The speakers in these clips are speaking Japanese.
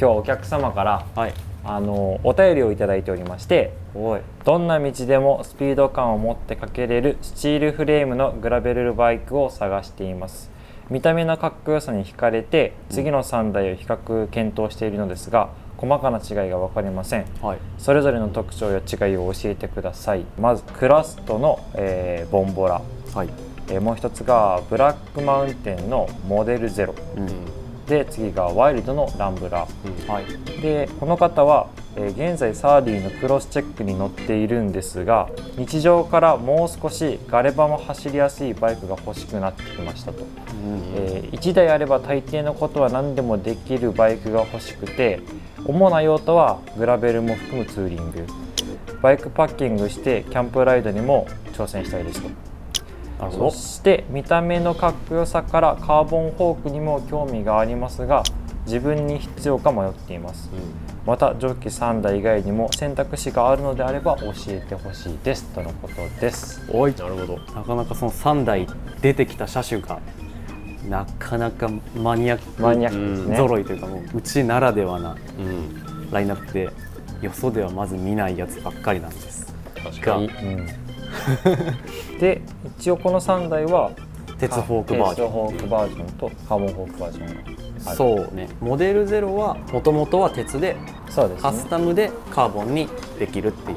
今日はお客様から、はい、お便りをいただいておりまして、どんな道でもスピード感を持ってかけれるスチールフレームのグラベルバイクを探しています。見た目のかっこよさに惹かれて次の3台を比較検討しているのですが、細かな違いが分かりません、はい、それぞれの特徴や違いを教えてください。まずクラストの、ボンボラ、はい、もう一つがブラックマウンテンのモデルゼロ、で次がワイルドのランブラー、はい、でこの方は、現在サーディのクロスチェックに乗っているんですが、日常からもう少しガレ場も走りやすいバイクが欲しくなってきましたと、1台あれば大抵のことは何でもできるバイクが欲しくて、主な用途はグラベルも含むツーリング、バイクパッキングしてキャンプライドにも挑戦したいですと。そして見た目のかっこよさからカーボンフォークにも興味がありますが、自分に必要か迷っています、また上記3台以外にも選択肢があるのであれば教えてほしいですとのことです。おい、なるほど。なかなかその3台出てきた車種がなかなかマニアックですね、揃いというか、もううちならではな、ラインナップでよそではまず見ないやつばっかりなんですが、で一応この3台は鉄フォークバージョンとカーボンフォークバージョンがある。そうね、モデルゼロはもともとは鉄で、そうですね、カスタムでカーボンにできるってい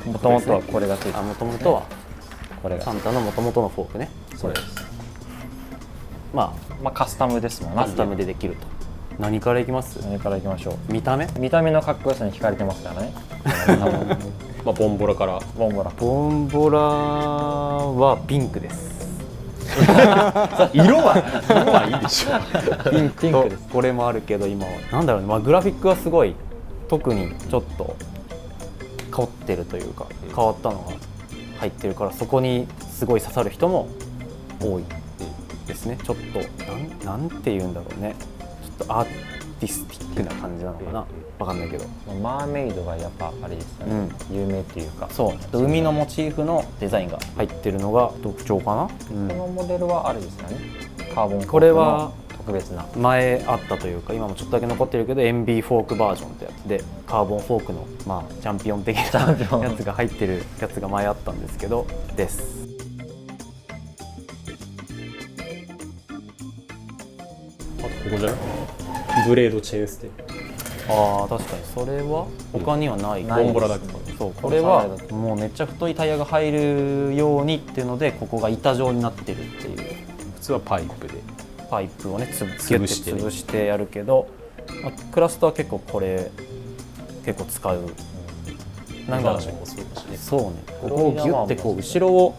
う、もともとはこれがついてる、もともとはこれがサンタのもともとのフォークね。そうです。まあカスタムですもんね。カスタムでできると。何からいきます？何からいきましょう。見た目のかっこよさに惹かれてますからねまあ、ボンボラから。ボンボラはピンクです色はいいでしょピンクです。これもあるけど、今はなんだろうね、まあ、グラフィックはすごい、特にちょっと変わってるというか、変わったのが入ってるから、そこにすごい刺さる人も多いですね。ちょっとなんて言うんだろうね、ちょっとアーティスティックな感じなのかな、わかんないけど、マーメイドがやっぱあれですよね、有名っていうか、そう海のモチーフのデザインが入ってるのが特徴かな、このモデルはあれですよね、カーボンフォークのこれは特別な、前あったというか今もちょっとだけ残ってるけど MB フォークバージョンってやつで、カーボンフォークの、まあ、チャンピオン的なやつが入ってるやつが前あったんですけどです。あとここじゃない？ブレードチェーンステ。ああ、確かにそれは他にはない、ボンボラだけど、そうこれはもうめっちゃ太いタイヤが入るようにっていうので、ここが板状になってるっていう。普通はパイプでパイプをね潰してやるけど、まあ、クラストは結構これ結構使う、なんだろうね、そうね、ここをギュッてこう後ろを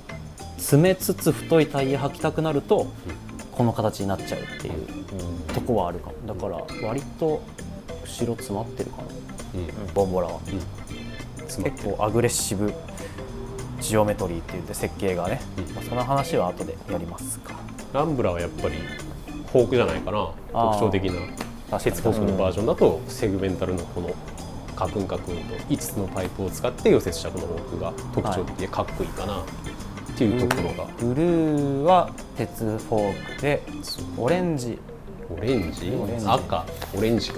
詰めつつ太いタイヤ履きたくなると、この形になっちゃうっていうとこはあるかも。だから割と後ろ詰まってるかな、ボンボラは、結構アグレッシブジオメトリーって言って設計がね、まあ、その話は後でやりますか。ランブラはやっぱりフォークじゃないかな、特徴的な鉄フォークのバージョンだと、セグメンタルのこのカクンカクンと5つのパイプを使って溶接したこのフォークが特徴的でかっこいいかなっていうところが、ブルーは鉄フォークで、オレンジ赤オレンジ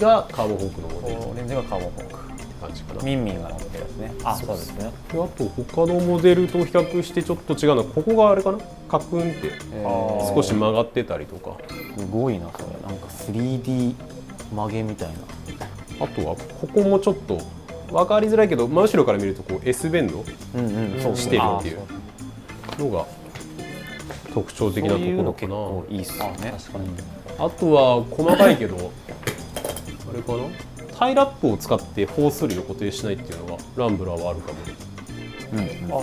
がカーボンフォークのモデル、オレンジがカーボンフォークって感じかな。ミンミンが乗ってるやつね。あ、そうですね。あと他のモデルと比較してちょっと違うのは、ここがあれかな、カクンって少し曲がってたりとか、すごいなそれ、なんか 3D 曲げみたいな。あとはここもちょっと分かりづらいけど、真後ろから見るとこう S ベンドしてるっていうのが特徴的なところかな。そういうの結構いいっすよね。あとは細かいけどあれかな、タイラップを使ってホース類を固定しないっていうのがランブラーはあるかも。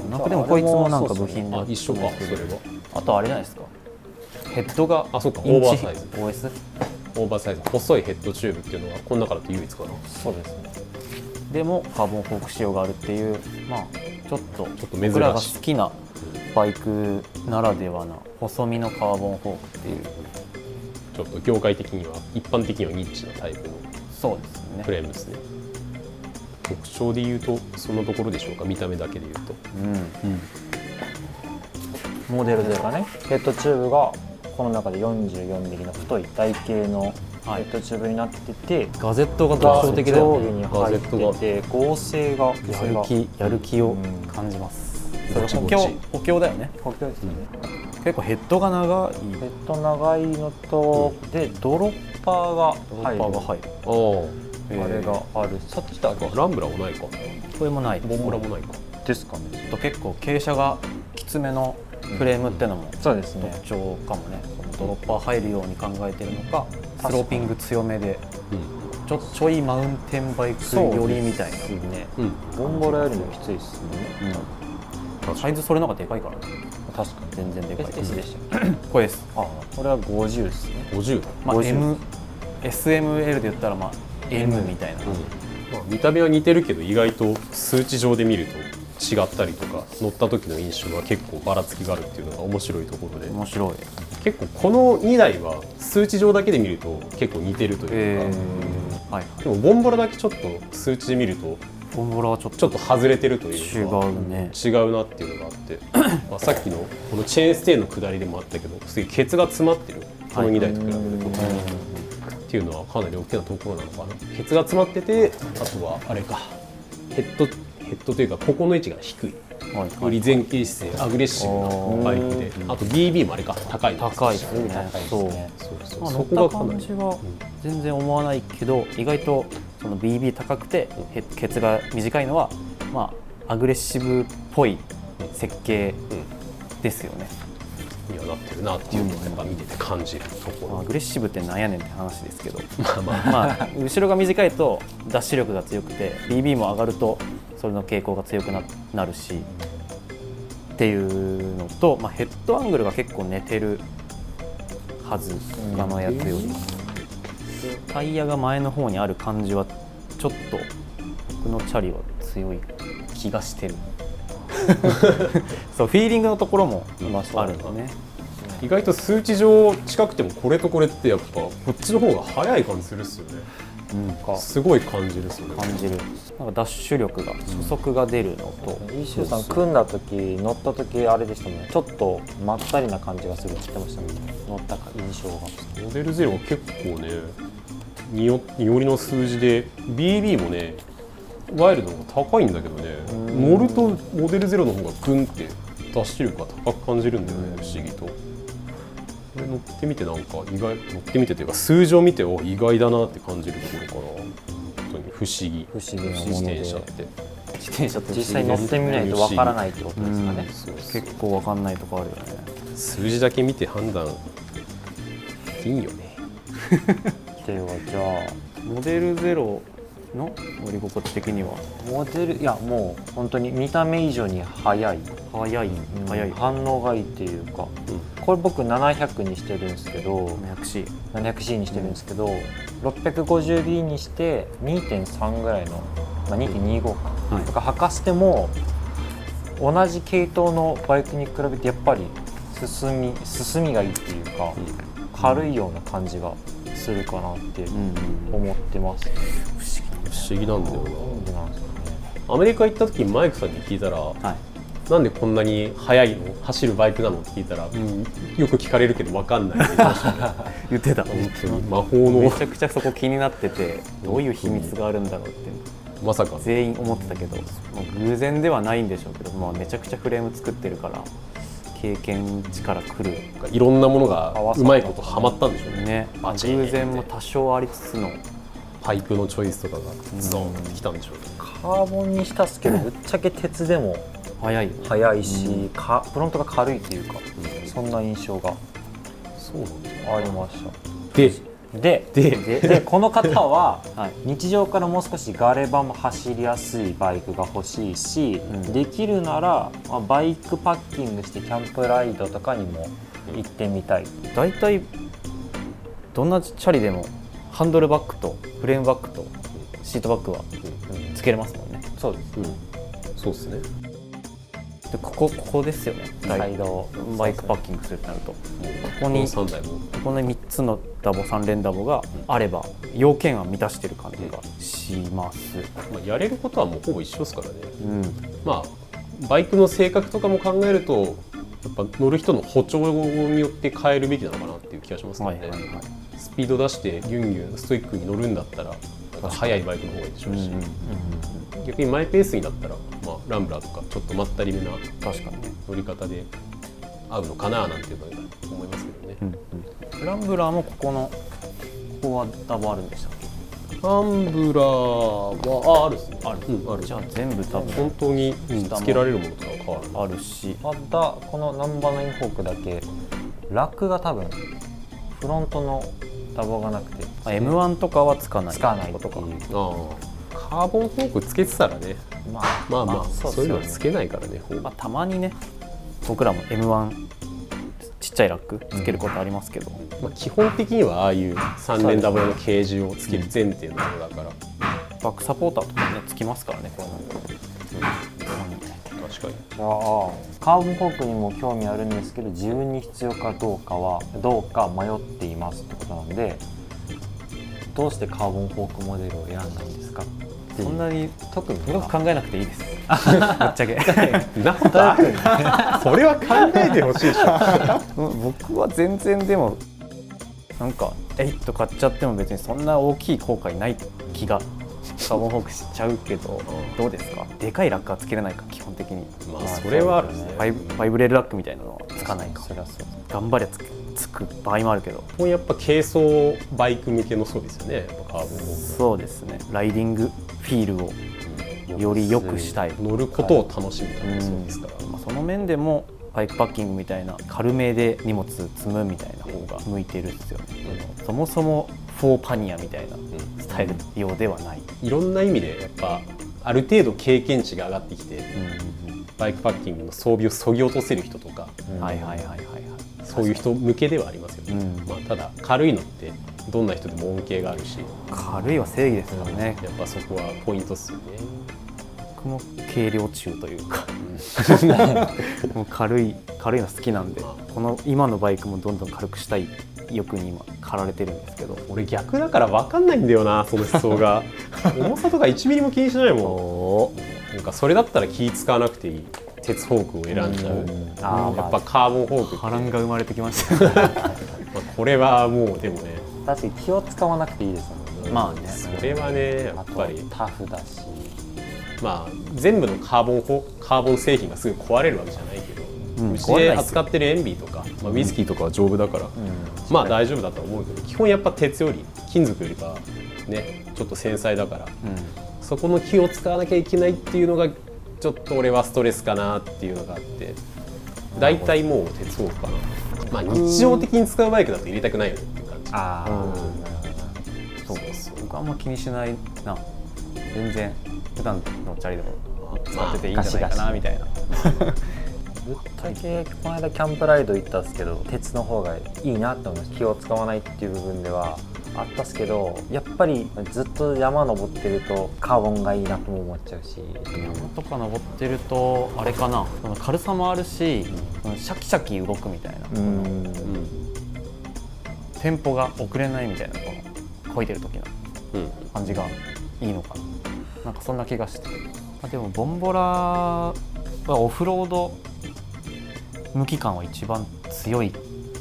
なんかでもこいつもなんか部品で一緒か、それは。あとあれじゃないですか、ヘッドがそうか、オーバーサイズ OS オーバーサイズ細いヘッドチューブっていうのはこの中だと唯一かな。そうですね。でもカーボンフォーク仕様があるっていう、まあちょっと珍しい、僕らが好きなバイクならではな細身のカーボンフォークっていう、ちょっと業界的には一般的にはニッチなタイプのそうですねフレームですね。特徴でいうとそのところでしょうか、見た目だけでいうと。モデルゼロがね、ヘッドチューブがこの中で 44mm の太い台形のヘッドチューブになってて、ガゼットが特徴的だよね。上下に入ってて合成がやる気を感じます。それ補強だよね。補強ですね。結構ヘッドが長い。ヘッド長いのと、でドロッパーが入る。あれがある。さっきだけランブラーもないか。これもない。ボンブラもないか。ですかね。と結構傾斜がきつめのフレームってのもそうですね。特徴かもね。ドロッパー入るように考えてるのか、スローピング強めで、ちょいマウンテンバイク寄りみたいな。ボンボラよりもきついですね。サイズそれの方がでかいからね。確かに全然でかい。 S でしたっけ？これです。これは50ですね。50。まあ SML で言ったらまあ M みたいな。見た目は似てるけど意外と数値上で見ると違ったりとか、乗った時の印象が結構ばらつきがあるっていうのが面白いところで、面白い。結構この2台は数値上だけで見ると結構似てるというか、でもボンボラだけちょっと数値で見るとボンボラはちょっと外れてるというか、違うね。違うなっていうのがあってまあさっきのこのチェーンステーの下りでもあったけど、すげえケツが詰まってるこの2台と比べると、っていうのはかなり大きなところなのかな。ケツが詰まってて、あとはあれか、ヘッドというかここの位置が低い、より前傾姿勢アグレッシブなバイクで、あと BB もあれか高いですね。そうそこが感じは全然思わないけど、意外とその BB 高くてケツが短いのはまあアグレッシブっぽい設計ですよね。にはなってるなっていうのをやっぱ見てて感じるところ。アグレッシブってなんやねんって話ですけど、まあ後ろが短いとダッシュ力が強くて BB も上がるとそれの傾向が強くなるしっていうのと、まあ、ヘッドアングルが結構寝てるはず、他のやつより。タイヤが前の方にある感じはちょっと僕のチャリは強い気がしてるそうフィーリングのところもあるのね。意外と数値上近くてもこれとこれってやっぱこっちの方が速い感じするっすよね。すごい感じるっすよね。感じる。なんかダッシュ力が初速が出るのと、イシューさん組んだ時乗った時あれでしたもんね。ちょっとまったりな感じがするって言ってましたもんね。乗った印象が。モデル0は結構ねによりの数字で BB もねワイルドの方が高いんだけどね、乗るとモデル0の方がグンってダッシュ力が高く感じるんだよね、不思議と。これ乗ってみてなんか意外、乗ってみてというか数字を見て意外だなって感じるところかな。本当に不思議な自転車って。自転車って実際乗ってみないとわからないってことですかね。結構わかんないとこあるよね。数字だけ見て判断いいよね。ではじゃあモデル0の乗り心地的にはモデル、いやもう本当に見た目以上に速い反応がいいっていうか、これ僕700にしてるんですけど 700C にしてるんですけど、650B にして 2.3 ぐらいの、まあ、2.25 か、とか履かせても同じ系統のバイクに比べてやっぱり進みがいいっていうか、軽いような感じがするかなって思ってます、ね。不思議なんだよな。アメリカ行った時にマイクさんに聞いたら、なんでこんなに速いの走るバイクなのって聞いたら、よく聞かれるけど分かんないって言ってた。本当に魔法のめちゃくちゃそこ気になってて、どういう秘密があるんだろうってまさか全員思ってたけど、偶然ではないんでしょうけど、まあ、めちゃくちゃフレーム作ってるから経験値からくるいろんなものがうまいことはまったんでしょうね。偶然も多少ありつつのパイプのチョイスとかがゾーンってきたんでしょうね。カーボンにしたっすけどぶっちゃけ鉄でも速いし、フロントが軽いっていうか、そんな印象がありました。でこの方は日常からもう少しガレ場も走りやすいバイクが欲しいし、できるならバイクパッキングしてキャンプライドとかにも行ってみたい。だいたいどんなチャリでもハンドルバッグとフレームバッグとシートバッグはつけれますもんね。そうです、そうですね。でここですよね。サイドバイクパッキングするってなると、ここに3つのダボ3連ダボがあれば要件は満たしてる感じがします。やれることはもうほぼ一緒ですからね。まあバイクの性格とかも考えるとやっぱ乗る人の歩調によって変えるべきなのかなっていう気がしますけどね。スピード出してギュンギュンストイックに乗るんだったら速いバイクの方がいいでしょうし、逆にマイペースになったら、まあ、ランブラーとかちょっとまったりめな乗り方で合うのかななんていうのは思いますけどね。ランブラーもここはダボあるんでしたっけ？ランブラーはあるっすね。ある。じゃあ全部多分本当につけられるものとか変わる。あるし、またこのナンバー9フォークだけラックが多分フロントのダボがなくて M1 とかはつかないことか。カーボンフォークつけてたらね、まあそういうのはつけないからね。たまにね、僕らも M1 ちっちゃいラックつけることありますけど、基本的にはああいう3連ダボのケージをつける前提のものだから、バックサポーターとかねつきますからね、これ確かに。カーボンフォークにも興味あるんですけど、自分に必要かどうか迷っていますってことなんで、どうしてカーボンフォークモデルを選んだんですかっていう。そんなに特に深く考えなくていいですぶっちゃけなことあるそれは考えてほしいでしょ僕は全然でもなんか8買っちゃっても別にそんな大きい後悔ない気がカーボンフォークしちゃうけど、どうですか？でかいラックはつけれないか、基本的に。それはあるですね。ファイブレールラックみたいなのはつかないか。頑張れつく場合もあるけど、やっぱ軽装バイク向けのそうですよね、カーボンフォーク。そうですね。ライディングフィールをより良くしたい、乗ることを楽しむためのそうですから、その面でもバイクパッキングみたいな軽めで荷物積むみたいな方が向いてるんですよね。そもそもフォーパニアみたいなスタイル用ではない。いろんな意味でやっぱある程度経験値が上がってきて、バイクパッキングの装備を削ぎ落とせる人とか、そういう人向けではありますよね。ただ軽いのってどんな人でも恩恵があるし、軽いは正義ですからね。やっぱそこはポイントっすよね。僕も軽量中というかもう軽いの好きなんで、この今のバイクもどんどん軽くしたい欲に今駆られてるんですけど、俺逆だから分かんないんだよな、その思想が重さとか1ミリも気にしないもん。なんかそれだったら気使わなくていい鉄フォークを選んじゃう。やっぱカーボンフォーク、波乱が生まれてきましたこれはもうでもね、確かに気を使わなくていいですもんね。まあね、それはねやっぱりタフだし、全部のカーボン製品がすぐ壊れるわけじゃないけど、うちで扱ってるエンビーとか、ウイスキーとかは丈夫だから、大丈夫だと思うけど、基本やっぱ鉄より金属よりかねちょっと繊細だから、そこの気を使わなきゃいけないっていうのがちょっと俺はストレスかなっていうのがあって、だいたいもう鉄フォークかな。日常的に使うバイクだと入れたくないよねっていう感じ。そう僕はあんま気にしないな。全然普段のチャリでも使ってていいんじゃないかなみたいな。ぶっちゃけこの間キャンプライド行ったんですけど、鉄の方がいいなって思いました。気を使わないっていう部分ではあったっすけど、やっぱりずっと山登ってるとカーボンがいいなとも思っちゃうし、山とか登ってるとあれかな、軽さもあるし、シャキシャキ動くみたいな、テンポが遅れないみたいな、この漕いでる時の感じがいいのかな、なんかそんな気がして。でもボンボラはオフロード向き感は一番強い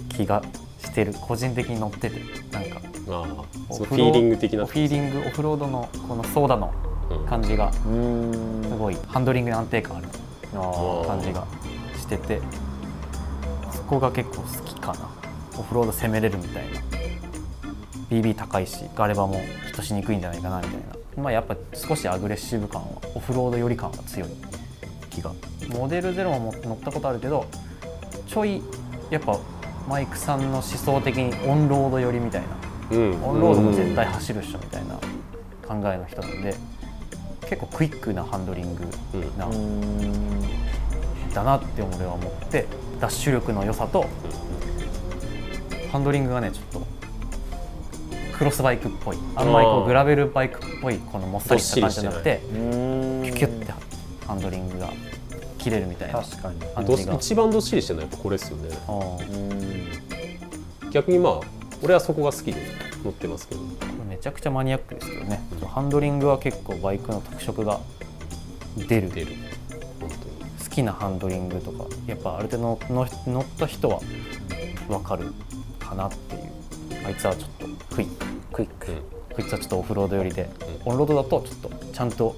気がしてる、個人的に乗ってて。なんかフィーリング的な、オフロードのこのソーダの感じがすごいハンドリングに安定感ある感じがしてて、そこが結構好きかな。オフロード攻めれるみたいな、 BB 高いしガレ場もヒットしにくいんじゃないかなみたいな。やっぱ少しアグレッシブ感はオフロード寄り感が強い気が。モデル0も乗ったことあるけど、ちょいやっぱマイクさんの思想的にオンロード寄りみたいな、オンロードも絶対走るっしょみたいな考えの人なんで、結構クイックなハンドリングだなって俺は思って、ダッシュ力の良さとハンドリングがねちょっとクロスバイクっぽい、あんまりこうグラベルバイクっぽいこのもっさりした感じじゃなくて、キュキュッてハンドリングが切れるみたいな感じが。一番どっしりしてるのはやっぱこれですよね。逆に俺はそこが好きで乗ってますけど、めちゃくちゃマニアックですけどね。ハンドリングは結構バイクの特色が出る。本当に好きなハンドリングとかやっぱある程度乗った人は分かるかなっていう。あいつはちょっとクイック、こいつはちょっとオフロード寄りで、オンロードだとちょっとちゃんと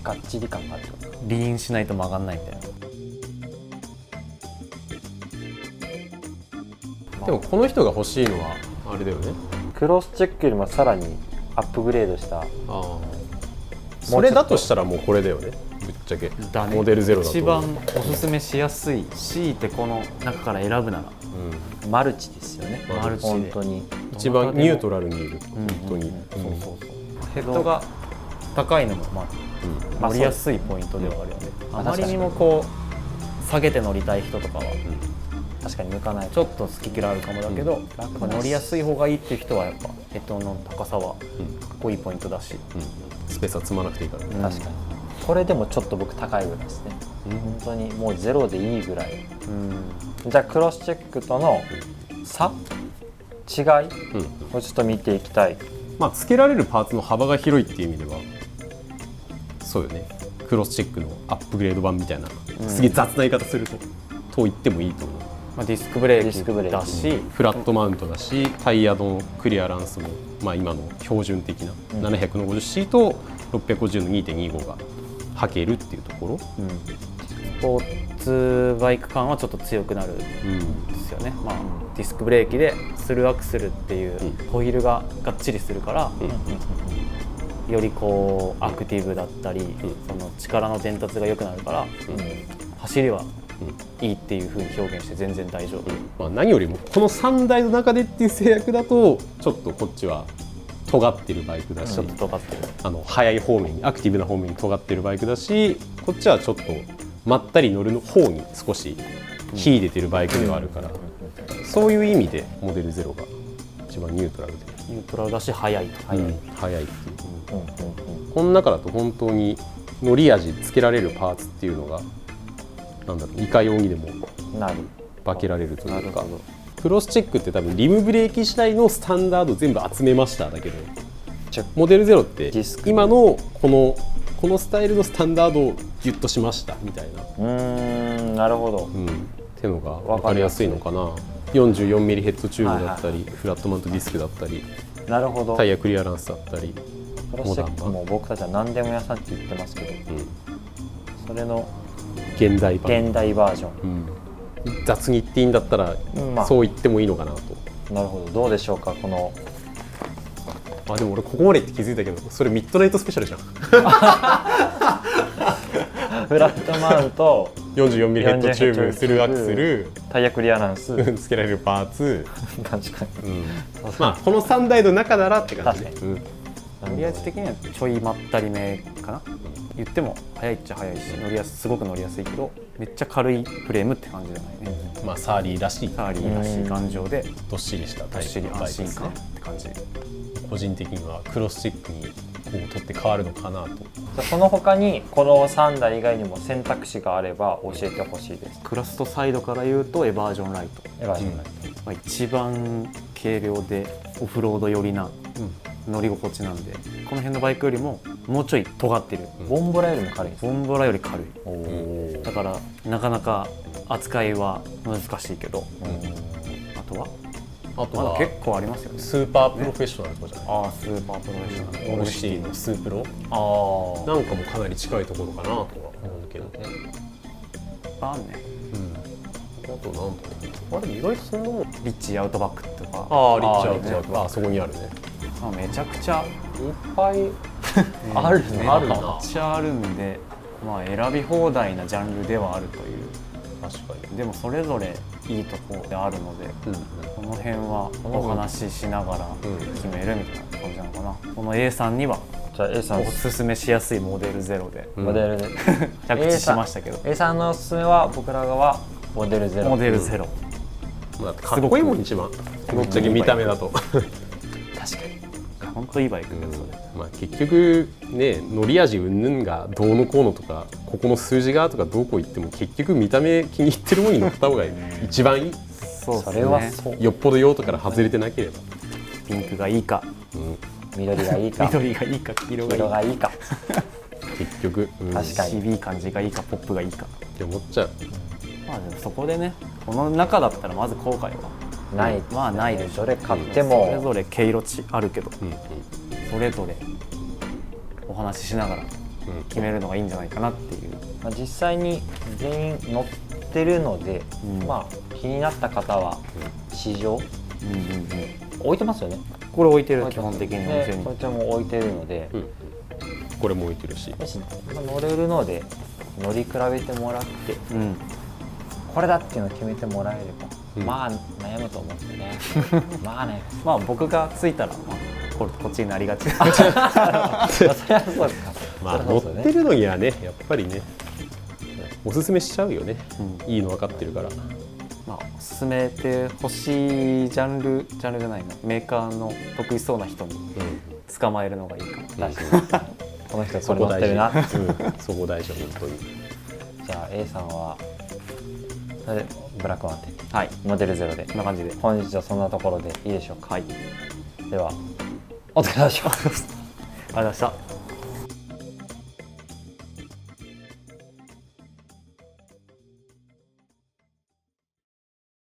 がっちり感がある。リーンしないと曲がんないみたいな。でもこの人が欲しいのはあれだよね。クロスチェックよりもさらにアップグレードした。ああ、それだとしたらもうこれだよね、ぶっちゃけ。だね、モデルゼロだと一番おすすめしやすい、強いてこの中から選ぶならマルチですよね。マルチで本当に一番ニュートラルにいる、本当に。ヘッドが高いのも乗りやすいポイントではあるよね。あまりにもこう下げて乗りたい人とかは確かに向かない。ちょっと好き嫌いあるかもだけど、乗りやすい方がいいっていう人はやっぱヘッドの高さはかっこいいポイントだし、スペースは積まなくていいからね。確かに。これでもちょっと僕高いぐらいですね。本当にもうゼロでいいぐらい。じゃあクロスチェックとの差、違いをちょっと見ていきたい。まあ付けられるパーツの幅が広いっていう意味ではそうよね。クロスチェックのアップグレード版みたいな、すげえ雑な言い方すると言ってもいいと思う。ディスクブレーキだし、フラットマウントだし、タイヤのクリアランスも、まあ、今の標準的な 700-50C と 650 の 2.25 が履けるっていうところ、スポーツバイク感はちょっと強くなるんですよね。ディスクブレーキでスルーアクセルっていうホイールががっちりするから、よりこうアクティブだったり、その力の伝達が良くなるから、走りはいいっていう風に表現して全然大丈夫。まあ、何よりもこの3台の中でっていう制約だとちょっとこっちは尖ってるバイクだし、ちょっと尖ってる、速い方面にアクティブな方面に尖ってるバイクだし、こっちはちょっとまったり乗る方に少し秀でてるバイクではあるから、そういう意味でモデルゼロが一番ニュートラルでニュートラルだし速いと、速いっていう、この中だと本当に乗り味つけられるパーツっていうのがなんだろう、いかようにでも化けられるというか、クロスチェックって多分リムブレーキ次第のスタンダード全部集めましただけど、モデルゼロって今のこのスタイルのスタンダードをギュッとしましたみたいな。なるほど。っていうのが分かりやすいのかな。44ミリヘッドチューブだったり、フラットマウントディスクだったり、なるほど、タイヤクリアランスだったり、クロスチェックも僕たちは何でも屋さんって言ってますけど、それの現代バージョン、雑に言っていいんだったら、そう言ってもいいのかなと。なるほど。どうでしょうか、このでも俺ここまでって気づいたけど、それミッドナイトスペシャルじゃん。フラットマウント44ミリヘッドチューブ、スルーアクセル、タイヤクリアランスつけられるパーツ、確かに、まあこの3台の中ならって感じで、乗り味的にはちょいまったりめかな。言っても速いっちゃ速いし、すごく乗りやすいけど、めっちゃ軽いフレームって感じじゃないね。まあサーリーらしい頑丈でどっしりしたタイプのバイクですねって感じ。個人的にはクロスチェックにこう取って変わるのかなと。その他にこの3台以外にも選択肢があれば教えてほしいです。クラストサイドから言うとエバージョンライト。一番軽量でオフロード寄りな乗り心地なんで、この辺のバイクよりももうちょい尖ってる。ボンボラよりも軽い。ボンボラより軽い。だからなかなか扱いは難しいけど、あとは結構ありますよね。スーパープロフェッショナルとかじゃない。スーパープロフェッショナル、オールシティのスープロなんかもかなり近いところかなとは思うけど、あんね。あとなんだろう、あれ意外とそんなもん。リッチアウトバックとか、リッチアウトバック、そこにあるね。めちゃくちゃいっぱいあるね。めっちゃあるんで、選び放題なジャンルではあるという。確かに。でもそれぞれいいところであるので、この辺はお話ししながら決めるみたいな感じなのかな。この A さんにはじゃあ A さんおすすめしやすいモデルゼロで着地しましたけど、 A さんのおすすめは僕らはモデルゼロ。モデルゼロ、かっこいいもん一番、ぶっちゃけ見た目だと。確かに本当いいバイクだよそれ。結局ね、乗り味云々がどうのこうのとか、ここの数字がとかどこ行っても結局見た目気に入ってるものに乗った方が一番いい。それはそう。よっぽど用途から外れてなければ。ピンクがいいか、緑がいいか、緑がいいか、黄色がいいか、結局、確かに CB 感じがいいか、ポップがいいかって思っちゃう。でもそこでね、この中だったらまず後悔はない、まあないでしょ。どれ買っても、それぞれ毛色あるけど、うんうんそれぞれお話ししながら決めるのがいいんじゃないかなっていう。まあ、実際に全員載ってるので、まあ気になった方は市場、置いてますよね。これ置いてる、基本的にお店に。こちらも置いてるので、これも置いてるし、もし乗れるので乗り比べてもらって、これだっていうのを決めてもらえれば、まあ悩むと思うんですよね。まあね、まあ僕がついたら、まあ、こっちになりがち。それはそうですか。まあ乗ってるのにはね、やっぱりねおすすめしちゃうよね、いいの分かってるから。まあおすすめてほしいジャンルじゃないな、メーカーの得意そうな人に捕まえるのがいいかも。この人これ乗ってるな。そこ大事、本当に。じゃあ A さんはそれでブラックマウンテン、はい、モデルゼロで、こんな感じで本日はそんなところでいいでしょうか。はい、ではお疲れ様でした。ありがとうございました。